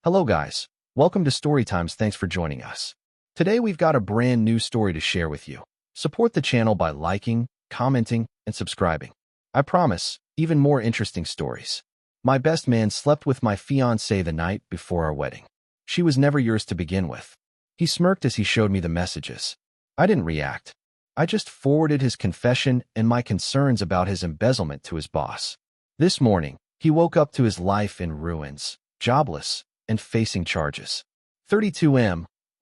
Hello guys, welcome to Storytimes. Thanks for joining us. Today we've got a brand new story to share with you. Support the channel by liking, commenting, and subscribing. I promise, even more interesting stories. My best man slept with my fiancée the night before our wedding. She was never yours to begin with. He smirked as he showed me the messages. I didn't react. I just forwarded his confession and my concerns about his embezzlement to his boss. This morning, he woke up to his life in ruins, jobless, and facing charges. 32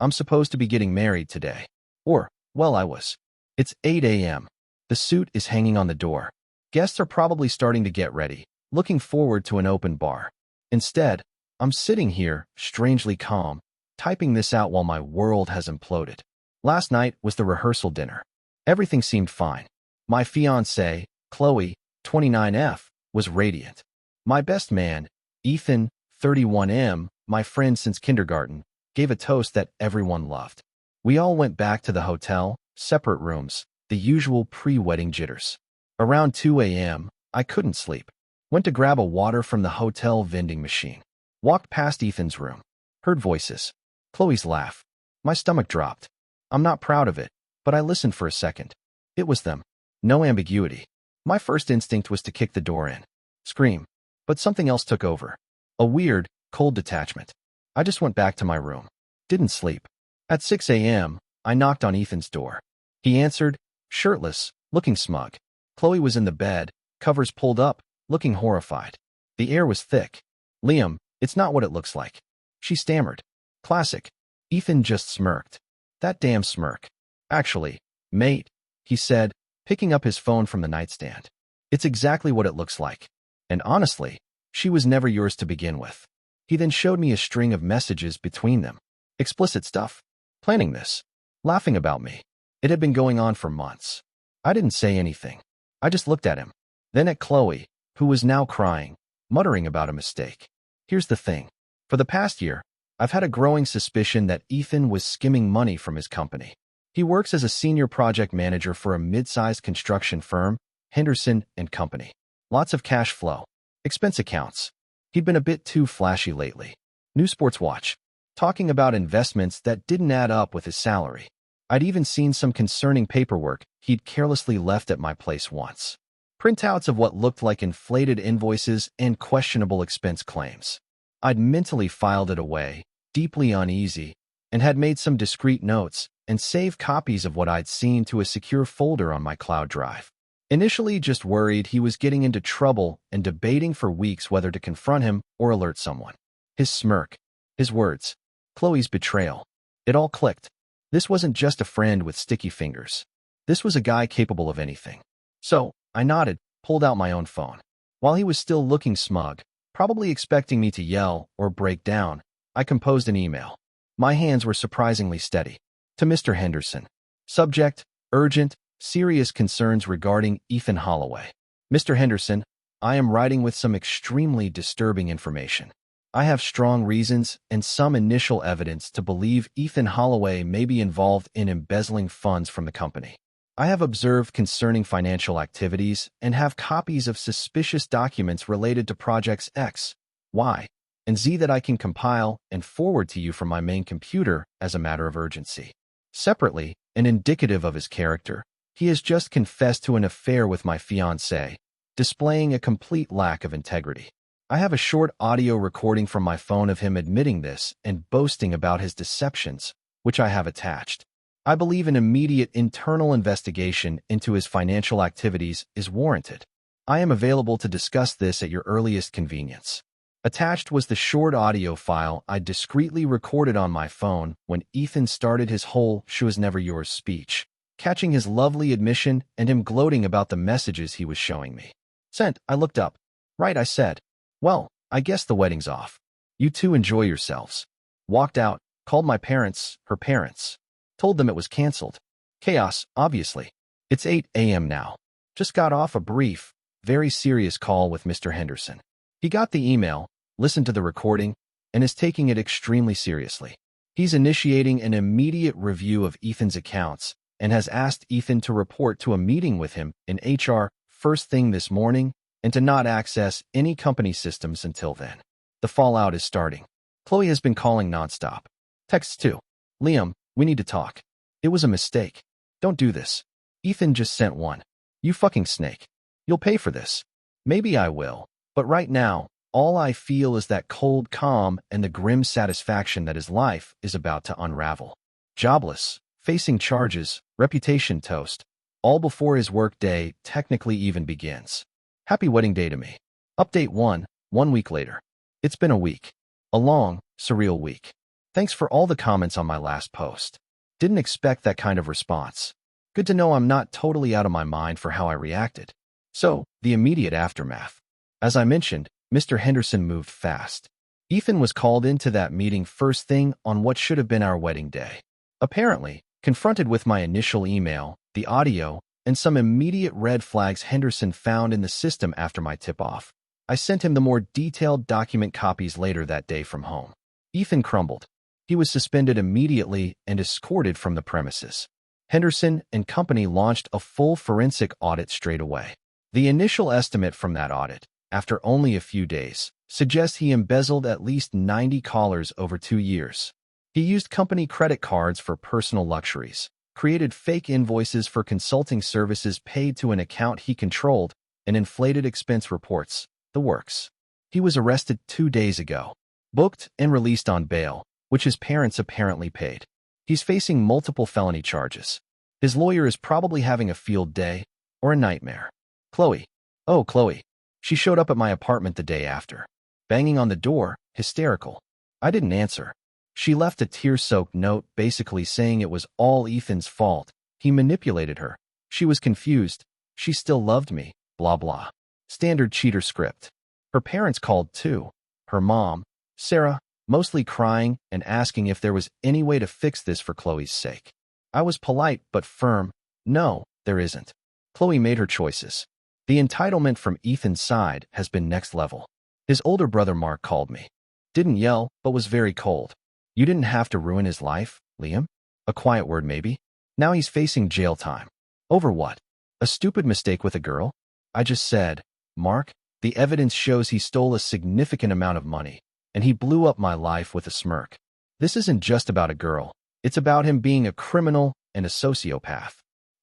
I'm supposed to be getting married today. Or, well, I was. It's 8 a.m. The suit is hanging on the door. Guests are probably starting to get ready, looking forward to an open bar. Instead, I'm sitting here, strangely calm, typing this out while my world has imploded. Last night was the rehearsal dinner. Everything seemed fine. My fiancée, Chloe, 29F, was radiant. My best man, Ethan, 31M, my friend since kindergarten, gave a toast that everyone loved. We all went back to the hotel, separate rooms, the usual pre-wedding jitters. Around 2 a.m., I couldn't sleep. Went to grab a water from the hotel vending machine. Walked past Ethan's room. Heard voices. Chloe's laugh. My stomach dropped. I'm not proud of it, but I listened for a second. It was them. No ambiguity. My first instinct was to kick the door in. Scream. But something else took over. A weird, cold detachment. I just went back to my room. Didn't sleep. At 6 a.m., I knocked on Ethan's door. He answered, shirtless, looking smug. Chloe was in the bed, covers pulled up, looking horrified. The air was thick. Liam, it's not what it looks like. She stammered. Classic. Ethan just smirked. That damn smirk. Actually, mate, he said, picking up his phone from the nightstand. It's exactly what it looks like. And honestly, she was never yours to begin with. He then showed me a string of messages between them. Explicit stuff. Planning this. Laughing about me. It had been going on for months. I didn't say anything. I just looked at him. Then at Chloe, who was now crying, muttering about a mistake. Here's the thing. For the past year, I've had a growing suspicion that Ethan was skimming money from his company. He works as a senior project manager for a mid-sized construction firm, Henderson and Company. Lots of cash flow. Expense accounts. He'd been a bit too flashy lately. New sports watch. Talking about investments that didn't add up with his salary. I'd even seen some concerning paperwork he'd carelessly left at my place once. Printouts of what looked like inflated invoices and questionable expense claims. I'd mentally filed it away, deeply uneasy, and had made some discreet notes and saved copies of what I'd seen to a secure folder on my cloud drive. Initially just worried he was getting into trouble and debating for weeks whether to confront him or alert someone. His smirk. His words. Chloe's betrayal. It all clicked. This wasn't just a friend with sticky fingers. This was a guy capable of anything. So, I nodded, pulled out my own phone. While he was still looking smug, probably expecting me to yell or break down, I composed an email. My hands were surprisingly steady. To Mr. Henderson. Subject, urgent, serious concerns regarding Ethan Holloway. Mr. Henderson, I am writing with some extremely disturbing information. I have strong reasons and some initial evidence to believe Ethan Holloway may be involved in embezzling funds from the company. I have observed concerning financial activities and have copies of suspicious documents related to projects X, Y, and Z that I can compile and forward to you from my main computer as a matter of urgency. Separately, and indicative of his character, he has just confessed to an affair with my fiancée, displaying a complete lack of integrity. I have a short audio recording from my phone of him admitting this and boasting about his deceptions, which I have attached. I believe an immediate internal investigation into his financial activities is warranted. I am available to discuss this at your earliest convenience. Attached was the short audio file I discreetly recorded on my phone when Ethan started his whole "she was never yours" speech, catching his lovely admission and him gloating about the messages he was showing me. Sent. I looked up. Right, I said. Well, I guess the wedding's off. You two enjoy yourselves. Walked out, called my parents, her parents. Told them it was canceled. Chaos, obviously. It's 8 a.m. now. Just got off a brief, very serious call with Mr. Henderson. He got the email, listened to the recording, and is taking it extremely seriously. He's initiating an immediate review of Ethan's accounts and has asked Ethan to report to a meeting with him in HR first thing this morning and to not access any company systems until then. The fallout is starting. Chloe has been calling nonstop. Texts too. Liam, we need to talk. It was a mistake. Don't do this. Ethan just sent one. You fucking snake. You'll pay for this. Maybe I will. But right now, all I feel is that cold calm and the grim satisfaction that his life is about to unravel. Jobless, facing charges, reputation toast, all before his work day technically even begins. Happy wedding day to me. Update 1 week later. It's been a week. A long, surreal week. Thanks for all the comments on my last post. Didn't expect that kind of response. Good to know I'm not totally out of my mind for how I reacted. So, the immediate aftermath. As I mentioned, Mr. Henderson moved fast. Ethan was called into that meeting first thing on what should have been our wedding day. Apparently, confronted with my initial email, the audio, and some immediate red flags Henderson found in the system after my tip-off, I sent him the more detailed document copies later that day from home. Ethan crumbled. He was suspended immediately and escorted from the premises. Henderson and company launched a full forensic audit straight away. The initial estimate from that audit, after only a few days, suggests he embezzled at least $90 over 2 years. He used company credit cards for personal luxuries, created fake invoices for consulting services paid to an account he controlled, and inflated expense reports, the works. He was arrested 2 days ago, booked and released on bail, which his parents apparently paid. He's facing multiple felony charges. His lawyer is probably having a field day or a nightmare. Chloe. Oh, Chloe. She showed up at my apartment the day after, banging on the door, hysterical. I didn't answer. She left a tear-soaked note basically saying it was all Ethan's fault. He manipulated her. She was confused. She still loved me, blah blah. Standard cheater script. Her parents called too. Her mom, Sarah, mostly crying and asking if there was any way to fix this for Chloe's sake. I was polite but firm. No, there isn't. Chloe made her choices. The entitlement from Ethan's side has been next level. His older brother Mark called me. Didn't yell, but was very cold. You didn't have to ruin his life, Liam? A quiet word maybe? Now he's facing jail time. Over what? A stupid mistake with a girl? I just said, Mark, the evidence shows he stole a significant amount of money, and he blew up my life with a smirk. This isn't just about a girl. It's about him being a criminal and a sociopath.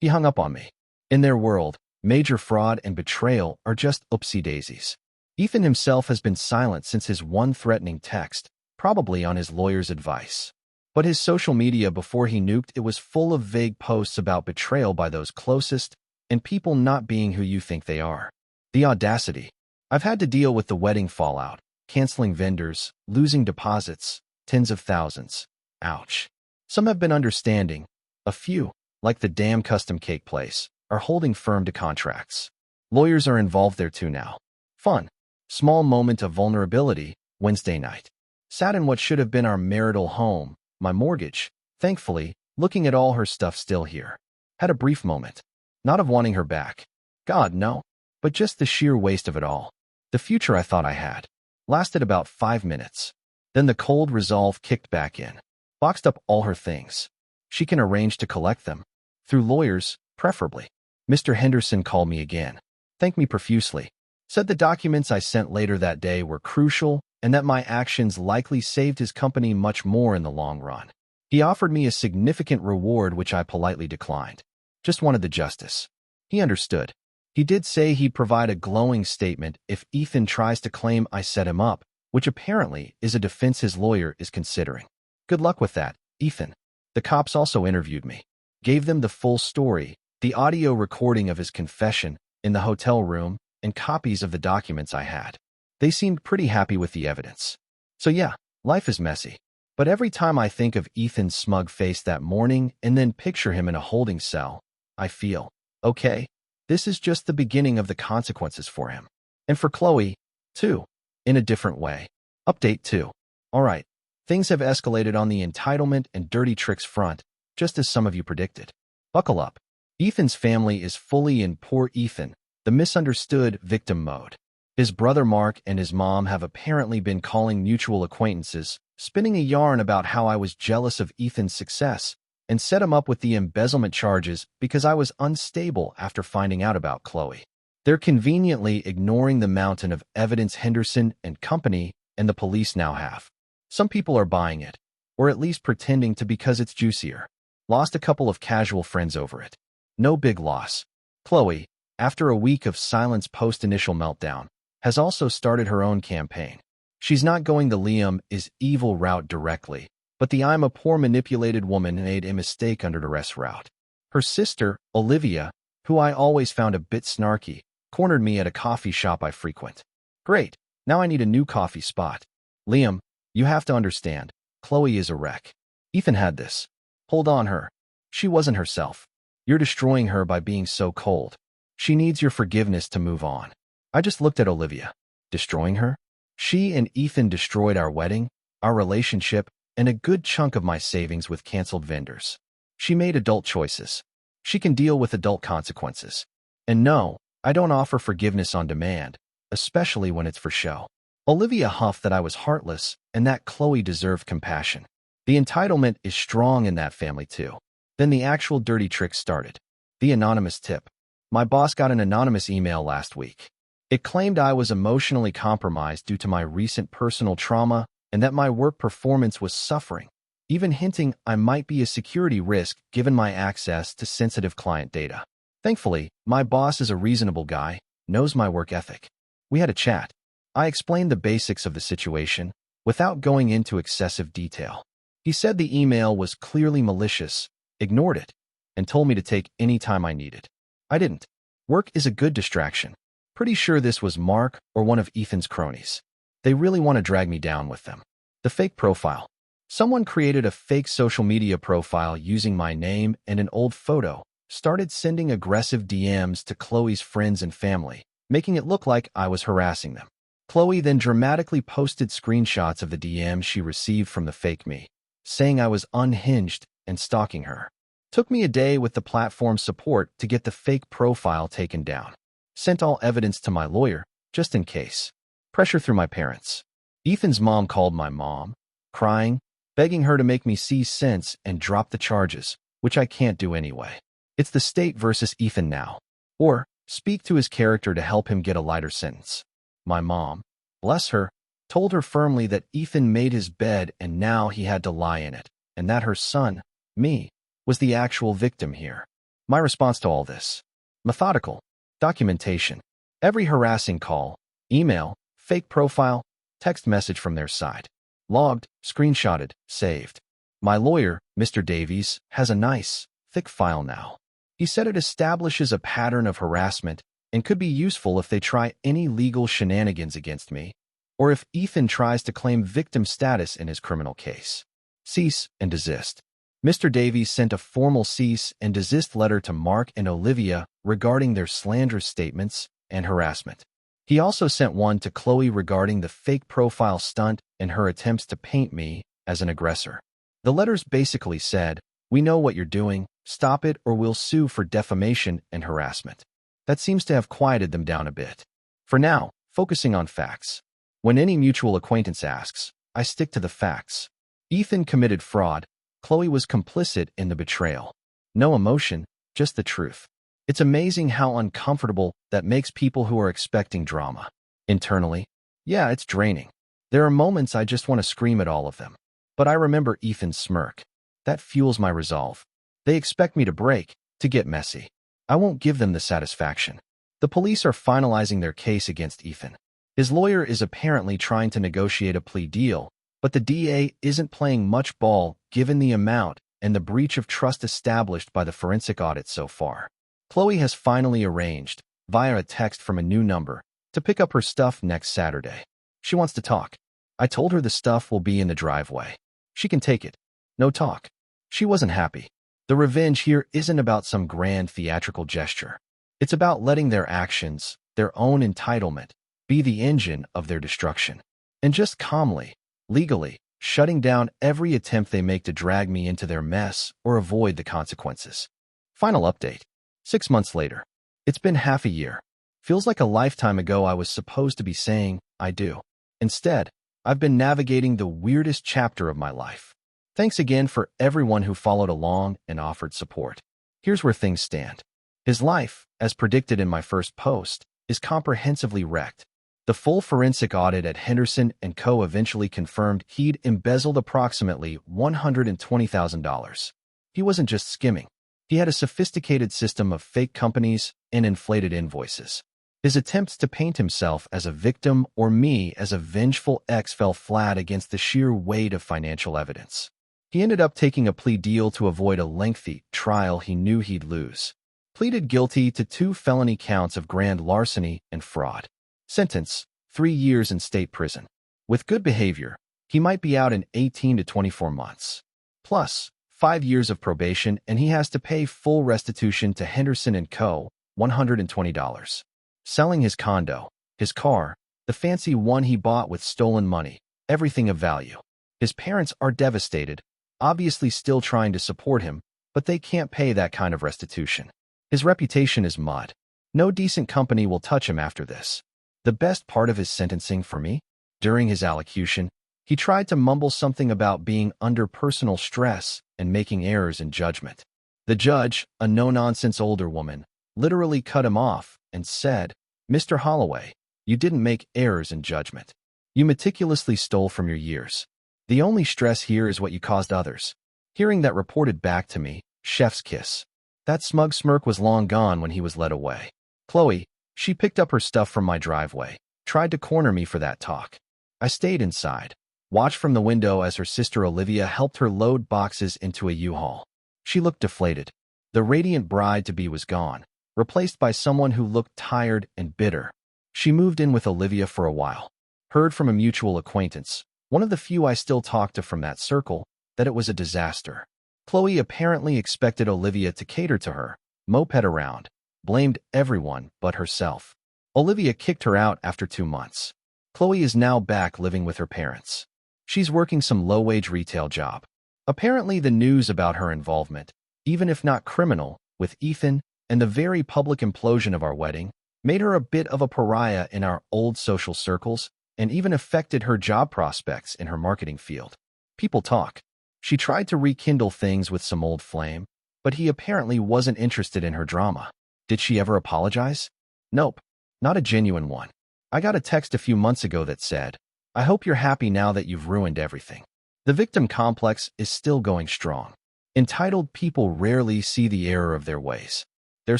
He hung up on me. In their world, major fraud and betrayal are just oopsie-daisies. Ethan himself has been silent since his one threatening text, probably on his lawyer's advice. But his social media before he nuked it was full of vague posts about betrayal by those closest and people not being who you think they are. The audacity. I've had to deal with the wedding fallout, canceling vendors, losing deposits, tens of thousands. Ouch. Some have been understanding. A few, like the damn custom cake place, are holding firm to contracts. Lawyers are involved there too now. Fun. Small moment of vulnerability, Wednesday night. Sat in what should have been our marital home, my mortgage, thankfully, looking at all her stuff still here. Had a brief moment. Not of wanting her back. God, no. But just the sheer waste of it all. The future I thought I had. Lasted about 5 minutes. Then the cold resolve kicked back in. Boxed up all her things. She can arrange to collect them. Through lawyers, preferably. Mr. Henderson called me again. Thanked me profusely. Said the documents I sent later that day were crucial and that my actions likely saved his company much more in the long run. He offered me a significant reward which I politely declined. Just wanted the justice. He understood. He did say he'd provide a glowing statement if Ethan tries to claim I set him up, which apparently is a defense his lawyer is considering. Good luck with that, Ethan. The cops also interviewed me. Gave them the full story, the audio recording of his confession in the hotel room, and copies of the documents I had. They seemed pretty happy with the evidence. So yeah, life is messy. But every time I think of Ethan's smug face that morning and then picture him in a holding cell, I feel, okay, this is just the beginning of the consequences for him. And for Chloe, too, in a different way. Update 2. Alright, things have escalated on the entitlement and dirty tricks front, just as some of you predicted. Buckle up. Ethan's family is fully in poor Ethan, the misunderstood victim mode. His brother Mark and his mom have apparently been calling mutual acquaintances, spinning a yarn about how I was jealous of Ethan's success, and set him up with the embezzlement charges because I was unstable after finding out about Chloe. They're conveniently ignoring the mountain of evidence Henderson and company and the police now have. Some people are buying it, or at least pretending to because it's juicier. Lost a couple of casual friends over it. No big loss. Chloe, after a week of silence post-initial meltdown, has also started her own campaign. She's not going the Liam is evil route directly, but the I'm a poor manipulated woman made a mistake under duress route. Her sister, Olivia, who I always found a bit snarky, cornered me at a coffee shop I frequent. Great, now I need a new coffee spot. Liam, you have to understand, Chloe is a wreck. Ethan had this. Hold on her. She wasn't herself. You're destroying her by being so cold. She needs your forgiveness to move on. I just looked at Olivia. Destroying her? She and Ethan destroyed our wedding, our relationship, and a good chunk of my savings with canceled vendors. She made adult choices. She can deal with adult consequences. And no, I don't offer forgiveness on demand, especially when it's for show. Olivia huffed that I was heartless and that Chloe deserved compassion. The entitlement is strong in that family too. Then the actual dirty trick started. The anonymous tip. My boss got an anonymous email last week. It claimed I was emotionally compromised due to my recent personal trauma and that my work performance was suffering, even hinting I might be a security risk given my access to sensitive client data. Thankfully, my boss is a reasonable guy, knows my work ethic. We had a chat. I explained the basics of the situation without going into excessive detail. He said the email was clearly malicious, ignored it, and told me to take any time I needed. I didn't. Work is a good distraction. Pretty sure this was Mark or one of Ethan's cronies. They really want to drag me down with them. The fake profile. Someone created a fake social media profile using my name and an old photo, started sending aggressive DMs to Chloe's friends and family, making it look like I was harassing them. Chloe then dramatically posted screenshots of the DMs she received from the fake me, saying I was unhinged and stalking her. Took me a day with the platform's support to get the fake profile taken down. Sent all evidence to my lawyer, just in case. Pressure through my parents. Ethan's mom called my mom, crying, begging her to make me see sense and drop the charges, which I can't do anyway. It's the state versus Ethan now. Or speak to his character to help him get a lighter sentence. My mom, bless her, told her firmly that Ethan made his bed and now he had to lie in it, and that her son, me, was the actual victim here. My response to all this. Methodical. Documentation. Every harassing call, email, fake profile, text message from their side. Logged, screenshotted, saved. My lawyer, Mr. Davies, has a nice, thick file now. He said it establishes a pattern of harassment and could be useful if they try any legal shenanigans against me, or if Ethan tries to claim victim status in his criminal case. Cease and desist. Mr. Davies sent a formal cease and desist letter to Mark and Olivia regarding their slanderous statements and harassment. He also sent one to Chloe regarding the fake profile stunt and her attempts to paint me as an aggressor. The letters basically said, "We know what you're doing, stop it or we'll sue for defamation and harassment." That seems to have quieted them down a bit. For now, focusing on facts. When any mutual acquaintance asks, I stick to the facts. Ethan committed fraud. Chloe was complicit in the betrayal. No emotion, just the truth. It's amazing how uncomfortable that makes people who are expecting drama. Internally, yeah, it's draining. There are moments I just want to scream at all of them. But I remember Ethan's smirk. That fuels my resolve. They expect me to break, to get messy. I won't give them the satisfaction. The police are finalizing their case against Ethan. His lawyer is apparently trying to negotiate a plea deal, but the DA isn't playing much ball given the amount and the breach of trust established by the forensic audit so far. Chloe has finally arranged, via a text from a new number, to pick up her stuff next Saturday. She wants to talk. I told her the stuff will be in the driveway. She can take it. No talk. She wasn't happy. The revenge here isn't about some grand theatrical gesture. It's about letting their actions, their own entitlement, be the engine of their destruction. And just calmly, legally, shutting down every attempt they make to drag me into their mess or avoid the consequences. Final update. 6 months later. It's been half a year. Feels like a lifetime ago I was supposed to be saying, I do. Instead, I've been navigating the weirdest chapter of my life. Thanks again for everyone who followed along and offered support. Here's where things stand. His life, as predicted in my first post, is comprehensively wrecked. The full forensic audit at Henderson & Co. eventually confirmed he'd embezzled approximately $120,000. He wasn't just skimming. He had a sophisticated system of fake companies and inflated invoices. His attempts to paint himself as a victim or me as a vengeful ex fell flat against the sheer weight of financial evidence. He ended up taking a plea deal to avoid a lengthy trial he knew he'd lose. Pleaded guilty to 2 felony counts of grand larceny and fraud. Sentence: 3 years in state prison. With good behavior, he might be out in 18 to 24 months. Plus, 5 years of probation, and he has to pay full restitution to Henderson & Co., $120. Selling his condo, his car, the fancy one he bought with stolen money, everything of value. His parents are devastated, obviously still trying to support him, but they can't pay that kind of restitution. His reputation is mud. No decent company will touch him after this. The best part of his sentencing for me? During his allocution, he tried to mumble something about being under personal stress and making errors in judgment. The judge, a no-nonsense older woman, literally cut him off and said, "Mr. Holloway, you didn't make errors in judgment. You meticulously stole from your years. The only stress here is what you caused others." Hearing that reported back to me, chef's kiss. That smug smirk was long gone when he was led away. Chloe, she picked up her stuff from my driveway, tried to corner me for that talk. I stayed inside, watched from the window as her sister Olivia helped her load boxes into a U-Haul. She looked deflated. The radiant bride-to-be was gone, replaced by someone who looked tired and bitter. She moved in with Olivia for a while. Heard from a mutual acquaintance, one of the few I still talk to from that circle, that it was a disaster. Chloe apparently expected Olivia to cater to her, moped around, blamed everyone but herself. Olivia kicked her out after 2 months. Chloe is now back living with her parents. She's working some low-wage retail job. Apparently the news about her involvement, even if not criminal, with Ethan and the very public implosion of our wedding, made her a bit of a pariah in our old social circles and even affected her job prospects in her marketing field. People talk. She tried to rekindle things with some old flame, but he apparently wasn't interested in her drama. Did she ever apologize? Nope, not a genuine one. I got a text a few months ago that said, "I hope you're happy now that you've ruined everything." The victim complex is still going strong. Entitled people rarely see the error of their ways. Their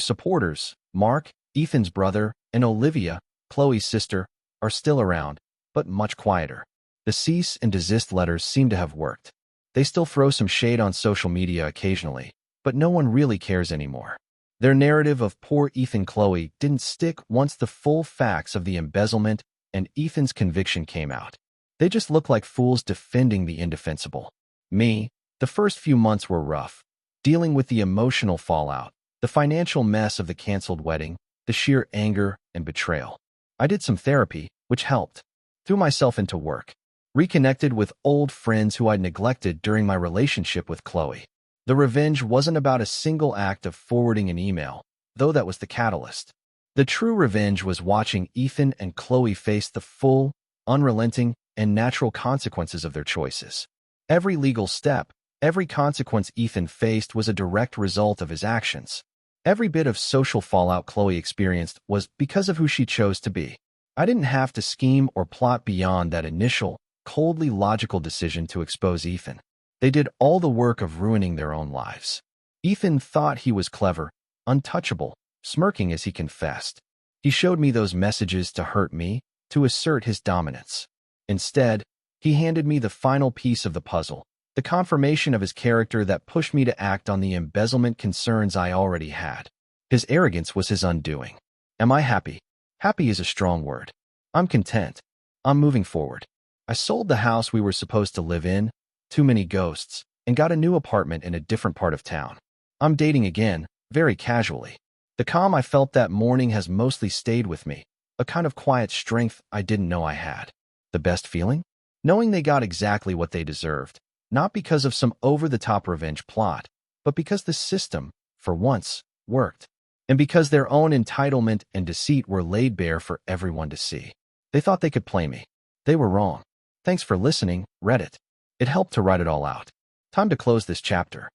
supporters, Mark, Ethan's brother, and Olivia, Chloe's sister, are still around, but much quieter. The cease and desist letters seem to have worked. They still throw some shade on social media occasionally, but no one really cares anymore. Their narrative of poor Ethan Chloe didn't stick once the full facts of the embezzlement and Ethan's conviction came out. They just look like fools defending the indefensible. Me, the first few months were rough, dealing with the emotional fallout, the financial mess of the canceled wedding, the sheer anger and betrayal. I did some therapy, which helped. Threw myself into work. Reconnected with old friends who I'd neglected during my relationship with Chloe. The revenge wasn't about a single act of forwarding an email, though that was the catalyst. The true revenge was watching Ethan and Chloe face the full, unrelenting, and natural consequences of their choices. Every legal step, every consequence Ethan faced was a direct result of his actions. Every bit of social fallout Chloe experienced was because of who she chose to be. I didn't have to scheme or plot beyond that initial, coldly logical decision to expose Ethan. They did all the work of ruining their own lives. Ethan thought he was clever, untouchable, smirking as he confessed. He showed me those messages to hurt me, to assert his dominance. Instead, he handed me the final piece of the puzzle, the confirmation of his character that pushed me to act on the embezzlement concerns I already had. His arrogance was his undoing. Am I happy? Happy is a strong word. I'm content. I'm moving forward. I sold the house we were supposed to live in, too many ghosts, and got a new apartment in a different part of town. I'm dating again, very casually. The calm I felt that morning has mostly stayed with me, a kind of quiet strength I didn't know I had. The best feeling? Knowing they got exactly what they deserved, not because of some over-the-top revenge plot, but because the system, for once, worked. And because their own entitlement and deceit were laid bare for everyone to see. They thought they could play me. They were wrong. Thanks for listening, Reddit. It helped to write it all out. Time to close this chapter.